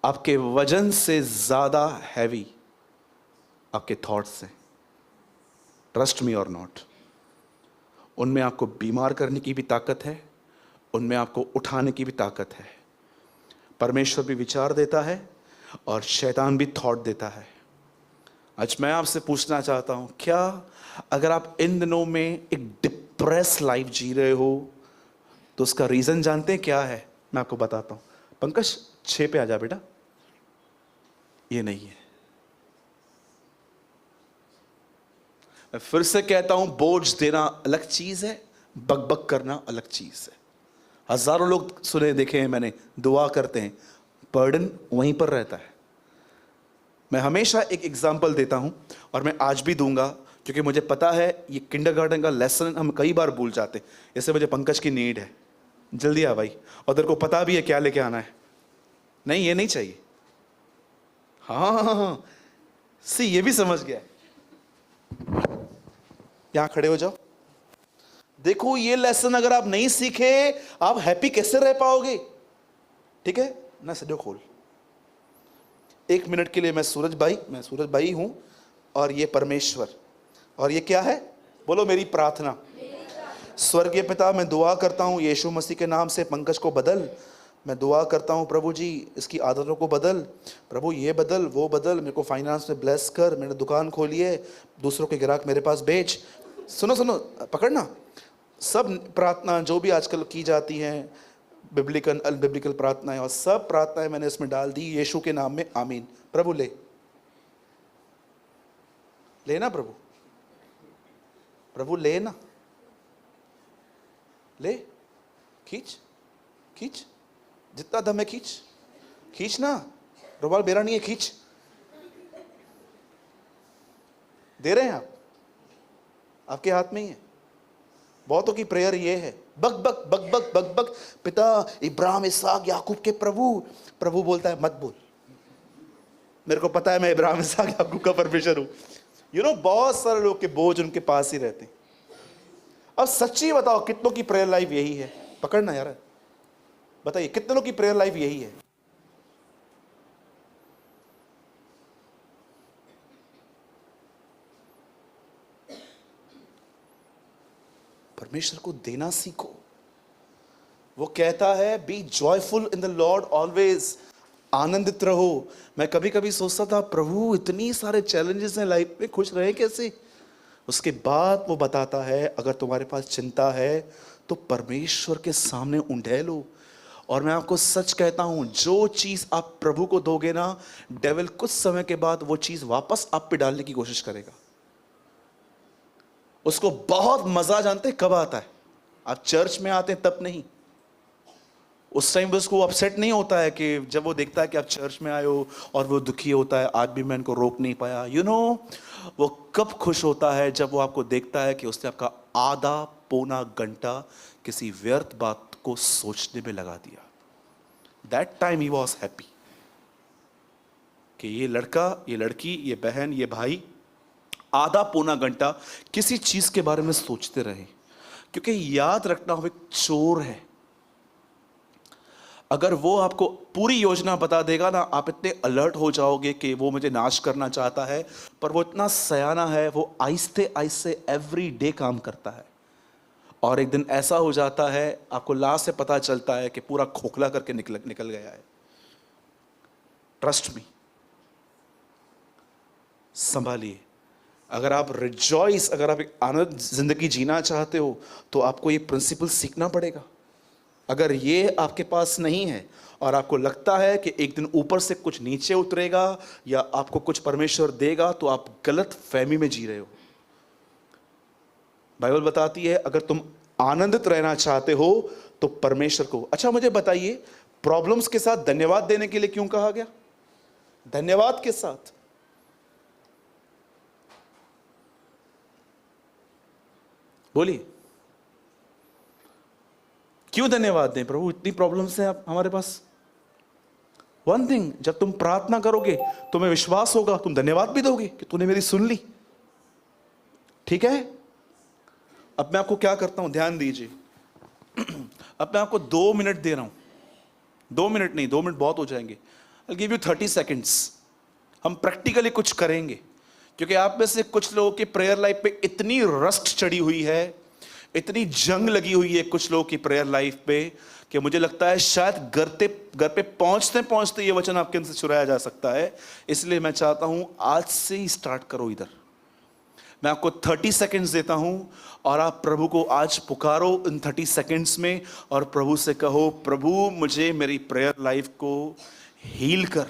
आपके वजन से ज्यादा हैवी आपके थॉट्स हैं। ट्रस्ट मी और नॉट। उनमें आपको बीमार करने की भी ताकत है, उनमें आपको उठाने की भी ताकत है। परमेश्वर भी विचार देता है और शैतान भी थॉट देता है। आज मैं आपसे पूछना चाहता हूं, क्या अगर आप इन दिनों में एक डिप्रेस लाइफ जी रहे हो तो उसका रीजन जानते हैं क्या है? मैं आपको बताता हूं। पंकज 6 पे आ जा बेटा। ये नहीं है। मैं फिर से कहता हूं, बोझ देना अलग चीज है, बकबक करना अलग चीज है। हजारों लोग सुने देखे हैं मैंने, दुआ करते हैं, बर्डन वहीं पर रहता है। मैं हमेशा एक एग्जाम्पल देता हूं और मैं आज भी दूंगा, क्योंकि मुझे पता है ये किंडरगार्टन का लेसन हम कई बार भूल जाते। जैसे मुझे पंकज की नीड है, जल्दी आ भाई, और तेरे को पता भी है क्या लेके आना है। नहीं ये नहीं चाहिए। हाँ हाँ हाँ, सी ये भी समझ गया। यहां खड़े हो जाओ। देखो ये लेसन अगर आप नहीं सीखे, आप हैप्पी कैसे रह पाओगे? ठीक है ना? सजो खोल 1 मिनट के लिए। मैं सूरज भाई हूं और ये परमेश्वर, और ये क्या है? बोलो मेरी प्रार्थना। स्वर्गीय पिता, मैं दुआ करता हूं यीशु मसीह के नाम से, पंकज को बदल। मैं दुआ करता हूं प्रभु जी, इसकी आदतों को बदल। प्रभु ये बदल, वो बदल, मेरे को फाइनेंस में ब्लेस कर, मैंने दुकान खोली है, दूसरों के ग्राहक मेरे पास भेज। सुनो सुनो, पकड़ना। सब प्रार्थना जो भी आजकल की जाती हैं, बिब्लिकल अनबिब्लिकल प्रार्थनाएं, और सब प्रार्थनाएं मैंने इसमें डाल दी यीशु के नाम में, आमीन। प्रभु लेना प्रभु, प्रभु लेना, ले, खींच खींच, जितना दम है खींच ना, रुमाल मेरा नहीं है, खींच। दे रहे हैं आप, आपके हाथ में ही है। बहुतों की प्रेयर ये है, बक बक बक बक बक बक, पिता इब्राहिम इसहाक याकूब के प्रभु। प्रभु बोलता है मत बोल, मेरे को पता है मैं इब्राहिम इसहाक याकूब का परमेश्वर हूं। बहुत सारे लोग के बोझ उनके पास ही रहते हैं। अब सच्ची बताओ, कितनों की प्रेयर लाइफ यही है? पकड़ना यार, बताइए कितने लोग की प्रेयर लाइफ यही है? परमेश्वर को देना सीखो। वो कहता है be joyful in the Lord always, आनंदित रहो। मैं कभी कभी सोचता था, प्रभु इतनी सारे चैलेंजेस हैं लाइफ में, खुश रहे कैसे? उसके बाद वो बताता है, अगर तुम्हारे पास चिंता है तो परमेश्वर के सामने उंडेल लो। और मैं आपको सच कहता हूं, जो चीज आप प्रभु को दोगे ना, डेविल कुछ समय के बाद वो चीज वापस आप पे डालने की कोशिश करेगा। उसको बहुत मजा, जानते कब आता है? आप चर्च में आते हैं तब नहीं। उस टाइम उसको अपसेट नहीं होता है कि जब वो देखता है कि आप चर्च में आए हो, और वो दुखी होता है, आज भी मैं इनको रोक नहीं पाया। वो कब खुश होता है? जब वो आपको देखता है कि उसने आपका आधा पौना घंटा किसी व्यर्थ बात को सोचने में लगा दिया। That time he was happy कि ये लड़का, ये लड़की, ये बहन, ये भाई आधा पौना घंटा किसी चीज के बारे में सोचते रहे। क्योंकि याद रखना, वो एक चोर है। अगर वो आपको पूरी योजना बता देगा ना, आप इतने अलर्ट हो जाओगे कि वो मुझे नाश करना चाहता है। पर वो इतना सयाना है, वो आहिस्ते आहिस्ते एवरी डे काम करता है। और एक दिन ऐसा हो जाता है, आपको लास्ट से पता चलता है कि पूरा खोखला करके निकल गया है। ट्रस्ट मी, संभालिए। अगर आप रिजॉइस, अगर आप एक आनंद जिंदगी जीना चाहते हो तो आपको ये प्रिंसिपल सीखना पड़ेगा। अगर ये आपके पास नहीं है और आपको लगता है कि एक दिन ऊपर से कुछ नीचे उतरेगा या आपको कुछ परमेश्वर देगा, तो आप गलत फहमी में जी रहे हो। बाइबल बताती है, अगर तुम आनंदित रहना चाहते हो तो परमेश्वर को। अच्छा मुझे बताइए, प्रॉब्लम्स के साथ धन्यवाद देने के लिए क्यों कहा गया? धन्यवाद के साथ। बोलिए, क्यों धन्यवाद दें? प्रभु इतनी प्रॉब्लम्स हैं आप हमारे पास। वन थिंग, जब तुम प्रार्थना करोगे तुम्हें विश्वास होगा, तुम धन्यवाद भी दोगे कि तूने मेरी सुन ली। ठीक है? अब मैं आपको क्या करता हूं, ध्यान दीजिए। अब मैं आपको 2 मिनट दे रहा हूं। 2 मिनट नहीं, 2 मिनट बहुत हो जाएंगे। I'll give you 30 seconds. हम प्रैक्टिकली कुछ करेंगे, क्योंकि आप में से कुछ लोगों की प्रेयर लाइफ पे इतनी रस्ट चढ़ी हुई है, इतनी जंग लगी हुई है कुछ लोगों की प्रेयर लाइफ पे, कि मुझे लगता है शायद घर पे पहुंचते पहुंचते ये वचन आपके अंदर से चुराया जा सकता है। इसलिए मैं चाहता हूं आज से ही स्टार्ट करो। इधर मैं आपको 30 सेकंड्स देता हूं और आप प्रभु को आज पुकारो इन 30 सेकंड्स में, और प्रभु से कहो, प्रभु मुझे मेरी प्रेयर लाइफ को हील कर।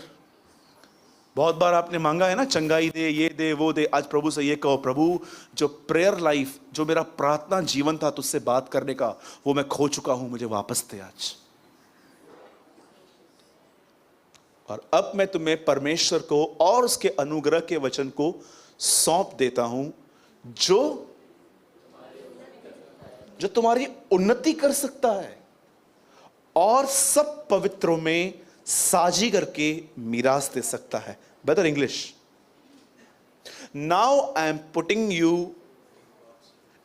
बहुत बार आपने मांगा है ना, चंगाई दे, ये दे, वो दे। आज प्रभु से ये कहो, प्रभु जो प्रेयर लाइफ, जो मेरा प्रार्थना जीवन था तुझसे बात करने का, वो मैं खो चुका हूं, मुझे वापस दे आज। और अब मैं तुम्हें परमेश्वर को और उसके अनुग्रह के वचन को सौंप देता हूं, जो तुम्हारी उन्नति कर सकता है और सब पवित्रों में साझी करके मीरास दे सकता है। Better English, now I am putting you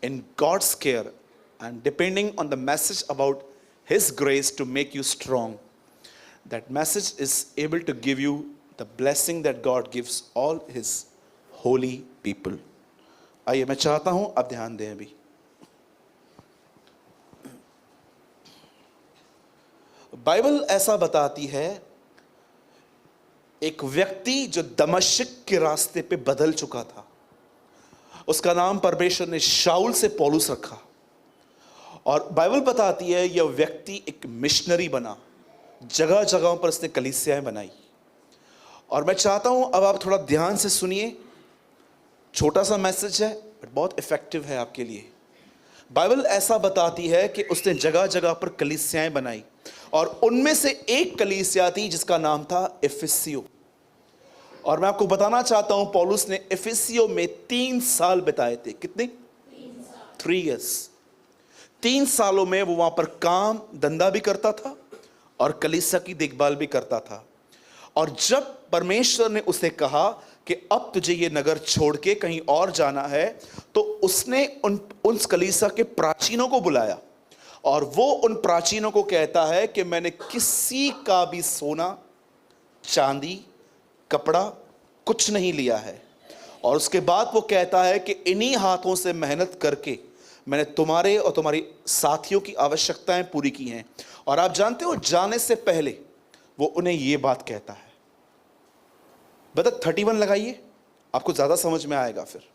in God's care and depending on the message about his grace to make you strong. That message is able to give you the blessing that God gives all his holy people. आइए, मैं चाहता हूं आप ध्यान दें। अभी Bible ऐसा बताती है, एक व्यक्ति जो दमिश्क के रास्ते पे बदल चुका था, उसका नाम परमेश्वर ने शाऊल से पौलुस रखा, और बाइबल बताती है यह व्यक्ति एक मिशनरी बना, जगह जगहों पर उसने कलीसियाएं बनाई। और मैं चाहता हूं अब आप थोड़ा ध्यान से सुनिए, छोटा सा मैसेज है बट बहुत इफेक्टिव है आपके लिए। बाइबल ऐसा बताती है कि उसने जगह जगह पर कलीसियाएं बनाई, और उनमें से एक कलीसिया थी जिसका नाम था इफिसियो। और मैं आपको बताना चाहता हूं, पौलुस ने इफिसियो में 3 साल बिताए थे। कितने? 3 years। 3 सालों में वो वहां पर काम धंधा भी करता था और कलीसिया की देखभाल भी करता था। और जब परमेश्वर ने उसे कहा कि अब तुझे ये नगर छोड़ के कहीं और जाना है, तो उसने उन कलीसिया के प्राचीनों को बुलाया, और वो उन प्राचीनों को कहता है कि मैंने किसी का भी सोना, चांदी, कपड़ा कुछ नहीं लिया है। और उसके बाद वो कहता है कि इन्हीं हाथों से मेहनत करके मैंने तुम्हारे और तुम्हारी साथियों की आवश्यकताएं पूरी की हैं। और आप जानते हो, जाने से पहले वो उन्हें ये बात कहता है। बता 31 लगाइए, आपको ज्यादा समझ में आएगा फिर।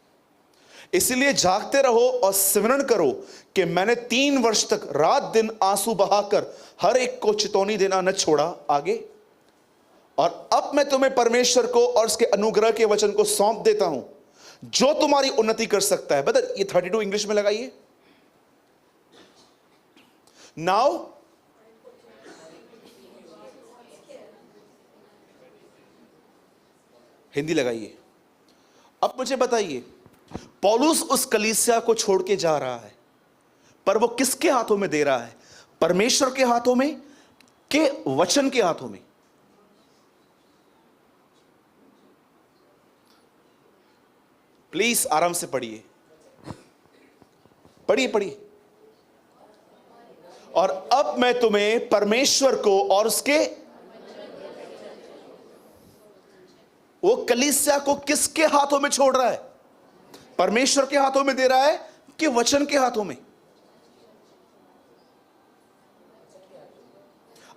इसलिए जागते रहो और सिमरन करो कि मैंने 3 वर्ष तक रात दिन आंसू बहाकर हर एक को चितौनी देना न छोड़ा। आगे, और अब मैं तुम्हें परमेश्वर को और उसके अनुग्रह के वचन को सौंप देता हूं, जो तुम्हारी उन्नति कर सकता है। बता ये 32 इंग्लिश में लगाइए। नाउ हिंदी लगाइए। अब मुझे बताइए, पौलुस उस कलीसिया को छोड़ के जा रहा है, पर वो किसके हाथों में दे रहा है? परमेश्वर के हाथों में के वचन के हाथों में? प्लीज आराम से पढ़िए, पढ़िए पढ़िए। और अब मैं तुम्हें परमेश्वर को और उसके, वो कलीसिया को किसके हाथों में छोड़ रहा है? परमेश्वर के हाथों में दे रहा है कि वचन के हाथों में?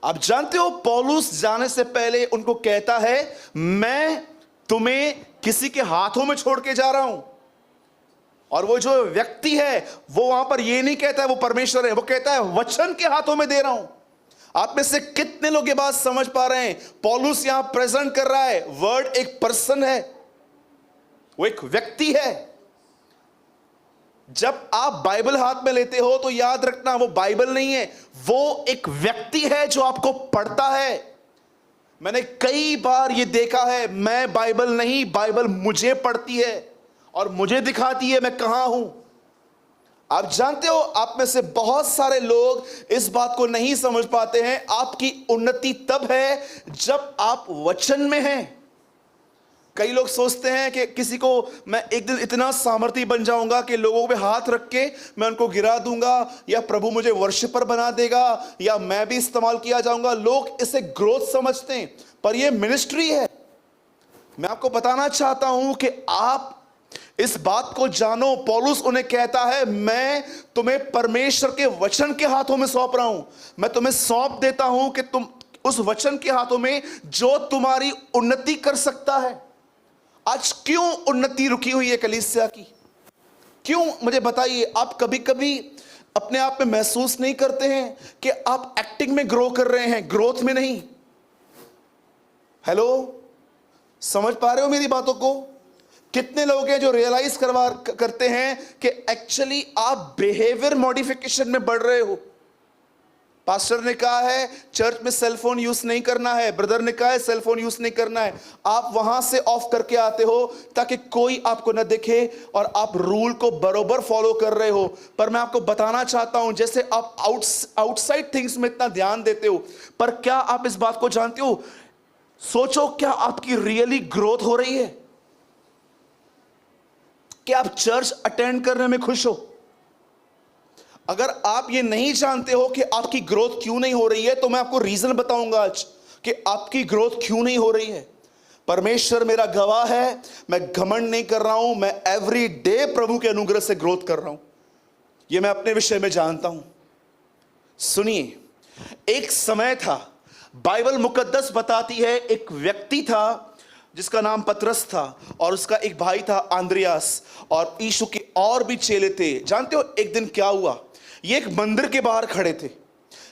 आप जानते हो, पौलुस जाने से पहले उनको कहता है, मैं तुम्हें किसी के हाथों में छोड़ के जा रहा हूं। और वो जो व्यक्ति है वो वहां पर ये नहीं कहता है वो परमेश्वर है, वो कहता है वचन के हाथों में दे रहा हूं। आप में से कितने लोग ये बात समझ पा रहे हैं? पौलुस यहां प्रेजेंट कर रहा है, वर्ड एक पर्सन है, वो एक व्यक्ति है। जब आप बाइबल हाथ में लेते हो तो याद रखना, वो बाइबल नहीं है, वो एक व्यक्ति है जो आपको पढ़ता है। मैंने कई बार ये देखा है, मैं बाइबल नहीं, बाइबल मुझे पढ़ती है और मुझे दिखाती है मैं कहां हूं। आप जानते हो, आप में से बहुत सारे लोग इस बात को नहीं समझ पाते हैं, आपकी उन्नति तब है जब आप वचन में हैं। कई लोग सोचते हैं कि किसी को मैं एक दिन इतना सामर्थी बन जाऊंगा कि लोगों पे हाथ रख के मैं उनको गिरा दूंगा, या प्रभु मुझे वर्शिपर बना देगा, या मैं भी इस्तेमाल किया जाऊंगा। लोग इसे ग्रोथ समझते हैं, पर यह मिनिस्ट्री है। मैं आपको बताना चाहता हूं कि आप इस बात को जानो। पौलुस उन्हें कहता है, मैं तुम्हें परमेश्वर के वचन के हाथों में सौंप रहा हूं। मैं तुम्हें सौंप देता हूं कि तुम उस वचन के हाथों में जो तुम्हारी उन्नति कर सकता है। आज क्यों उन्नति रुकी हुई है कलीसिया की? क्यों, मुझे बताइए। आप कभी कभी अपने आप में महसूस नहीं करते हैं कि आप एक्टिंग में ग्रो कर रहे हैं, ग्रोथ में नहीं? हेलो, समझ पा रहे हो मेरी बातों को? कितने लोग हैं जो रियलाइज करते हैं कि एक्चुअली आप बिहेवियर मॉडिफिकेशन में बढ़ रहे हो। पास्टर ने कहा है चर्च में सेलफोन यूज नहीं करना है, ब्रदर ने कहा है सेलफोन यूज नहीं करना है। आप वहां से ऑफ करके आते हो ताकि कोई आपको न देखे और आप रूल को बरोबर फॉलो कर रहे हो। पर मैं आपको बताना चाहता हूं, जैसे आप आउटसाइड थिंग्स में इतना ध्यान देते हो, पर क्या आप इस बात को जानते हो? सोचो, क्या आपकी रियली ग्रोथ हो रही है? क्या आप चर्च अटेंड करने में खुश हो? अगर आप ये नहीं जानते हो कि आपकी ग्रोथ क्यों नहीं हो रही है, तो मैं आपको रीजन बताऊंगा आज कि आपकी ग्रोथ क्यों नहीं हो रही है। परमेश्वर मेरा गवाह है, मैं घमंड नहीं कर रहा हूं, मैं एवरी डे प्रभु के अनुग्रह से ग्रोथ कर रहा हूं। ये मैं अपने विषय में जानता हूं। सुनिए, एक समय था, बाइबल मुकद्दस बताती है, एक व्यक्ति था जिसका नाम पतरस था और उसका एक भाई था आंद्रियास, और यीशु के और भी चेले थे। जानते हो एक दिन क्या हुआ? ये एक मंदिर के बाहर खड़े थे।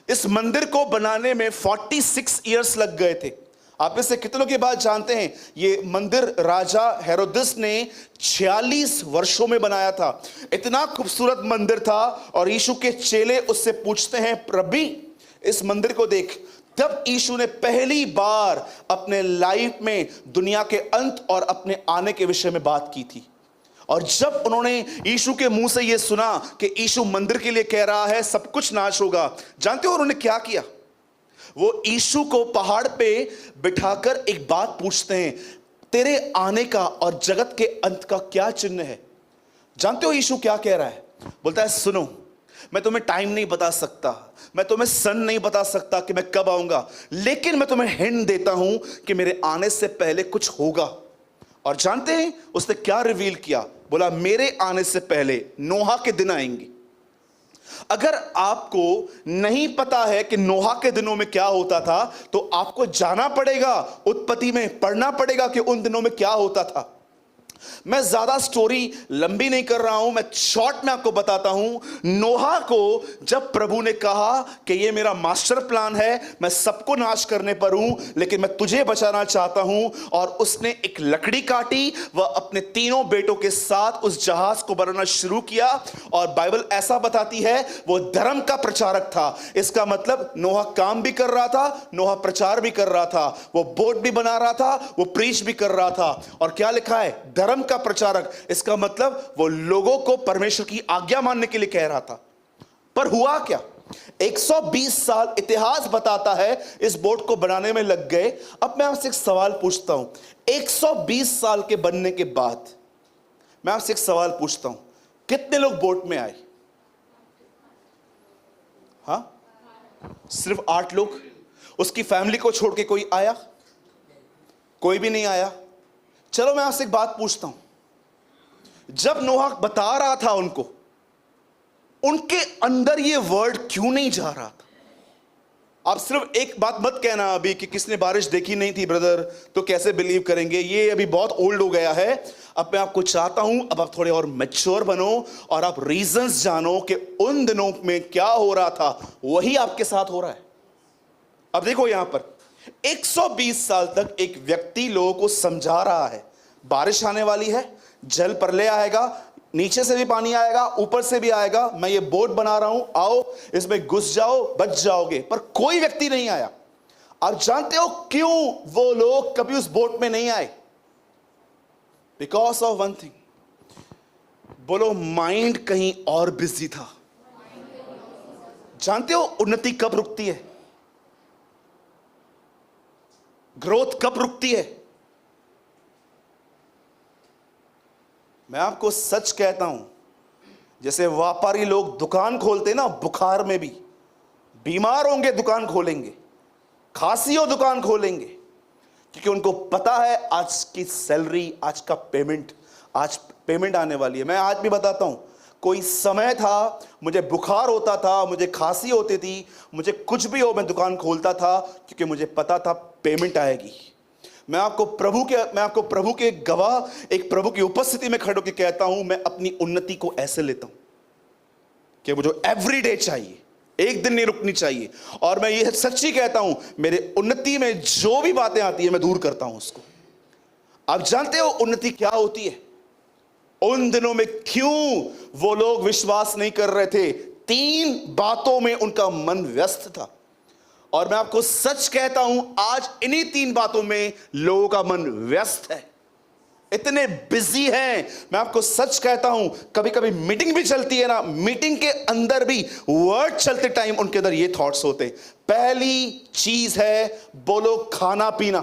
इस मंदिर को बनाने में 46 इयर्स लग गए थे। आप इससे कितनों की बात जानते हैं? ये मंदिर राजा हेरोदस ने 46 वर्षों में बनाया था। इतना खूबसूरत मंदिर था, और यीशु के चेले उससे पूछते हैं, रब्बी इस मंदिर को देख। तब यीशु ने पहली बार अपने लाइफ में दुनिया के अंत और अपने आने के विषय में बात की थी। और जब उन्होंने यीशु के मुंह से यह सुना कि यीशु मंदिर के लिए कह रहा है सब कुछ नाश होगा, जानते हो उन्होंने क्या किया? वो यीशु को पहाड़ पे बिठाकर एक बात पूछते हैं, तेरे आने का और जगत के अंत का क्या चिन्ह है? जानते हो यीशु क्या कह रहा है? बोलता है, सुनो, मैं तुम्हें टाइम नहीं बता सकता, मैं तुम्हें सन नहीं बता सकता कि मैं कब आऊंगा, लेकिन मैं तुम्हें हिंट देता हूं कि मेरे आने से पहले कुछ होगा। और जानते हैं उसने क्या रिवील किया? बोला, मेरे आने से पहले नोहा के दिन आएंगे। अगर आपको नहीं पता है कि नोहा के दिनों में क्या होता था, तो आपको जाना पड़ेगा, उत्पत्ति में पढ़ना पड़ेगा कि उन दिनों में क्या होता था। मैं ज्यादा स्टोरी लंबी नहीं कर रहा हूं, मैं शॉर्ट में आपको बताता हूं। नोहा को जब प्रभु ने कहा कि ये मेरा मास्टर प्लान है, मैं सबको नाश करने पर हूं लेकिन मैं तुझे बचाना चाहता हूं, और उसने एक लकड़ी काटी, वह अपने तीनों बेटों के साथ उस जहाज को बनाना शुरू किया। और बाइबल ऐसा बताती है वो धर्म का प्रचारक था। इसका मतलब नोहा काम भी कर रहा था, नोहा प्रचार भी कर रहा था, वो बोट भी बना रहा था, वो प्रीच भी कर रहा था। और क्या लिखा है? धर्म का प्रचारक। इसका मतलब वो लोगों को परमेश्वर की आज्ञा मानने के लिए कह रहा था। पर हुआ क्या? 120 साल इतिहास बताता है इस बोट को बनाने में लग गए। अब मैं आपसे एक सवाल पूछता हूं, 120 साल के बनने के बाद मैं आपसे एक सवाल पूछता हूं, कितने लोग बोट में आए? हां, सिर्फ 8 लोग। उसकी फैमिली को छोड़ के कोई आया? कोई भी नहीं आया। चलो मैं आपसे एक बात पूछता हूं, जब नोहा बता रहा था उनको, उनके अंदर ये वर्ड क्यों नहीं जा रहा था? आप सिर्फ एक बात मत कहना अभी कि किसने बारिश देखी नहीं थी ब्रदर, तो कैसे बिलीव करेंगे, ये अभी बहुत ओल्ड हो गया है। अब मैं आपको चाहता हूं, अब आप थोड़े और मैच्योर बनो और आप रीजंस जानो कि उन दिनों में क्या हो रहा था, वही आपके साथ हो रहा है। अब देखो यहां पर 120 साल तक एक व्यक्ति लोगों को समझा रहा है बारिश आने वाली है, जल प्रलय आएगा, नीचे से भी पानी आएगा, ऊपर से भी आएगा, मैं ये बोट बना रहा हूं, आओ इसमें घुस जाओ, बच जाओगे। पर कोई व्यक्ति नहीं आया। आप जानते हो क्यों वो लोग कभी उस बोट में नहीं आए? Because of one thing. बोलो, माइंड कहीं और बिजी था। जानते हो उन्नति कब रुकती है? ग्रोथ कब रुकती है? मैं आपको सच कहता हूं, जैसे व्यापारी लोग दुकान खोलते ना, बुखार में भी बीमार होंगे दुकान खोलेंगे, खांसी हो दुकान खोलेंगे, क्योंकि उनको पता है आज की सैलरी, आज का पेमेंट, आज पेमेंट आने वाली है। मैं आज भी बताता हूं, कोई समय था मुझे बुखार होता था, मुझे खांसी होती थी, मुझे कुछ भी हो, मैं दुकान खोलता था, क्योंकि मुझे पता था पेमेंट आएगी। मैं आपको प्रभु के गवाह, एक प्रभु की उपस्थिति में खड़े होकर कहता हूं, मैं अपनी उन्नति को ऐसे लेता हूं कि मुझे एवरीडे चाहिए, एक दिन नहीं रुकनी चाहिए। और मैं ये सच्ची कहता हूं, मेरे उन्नति में जो भी बातें आती है मैं दूर करता हूं उसको। आप जानते हो उन्नति क्या होती है? उन दिनों में क्यों वो लोग विश्वास नहीं कर रहे थे? 3 बातों में उनका मन व्यस्त था। और मैं आपको सच कहता हूं, आज इन्हीं 3 बातों में लोगों का मन व्यस्त है, इतने बिजी हैं। मैं आपको सच कहता हूं, कभी कभी मीटिंग भी चलती है ना, मीटिंग के अंदर भी वर्ड चलते टाइम उनके अंदर ये थॉट्स होते। पहली चीज है, बोलो खाना पीना।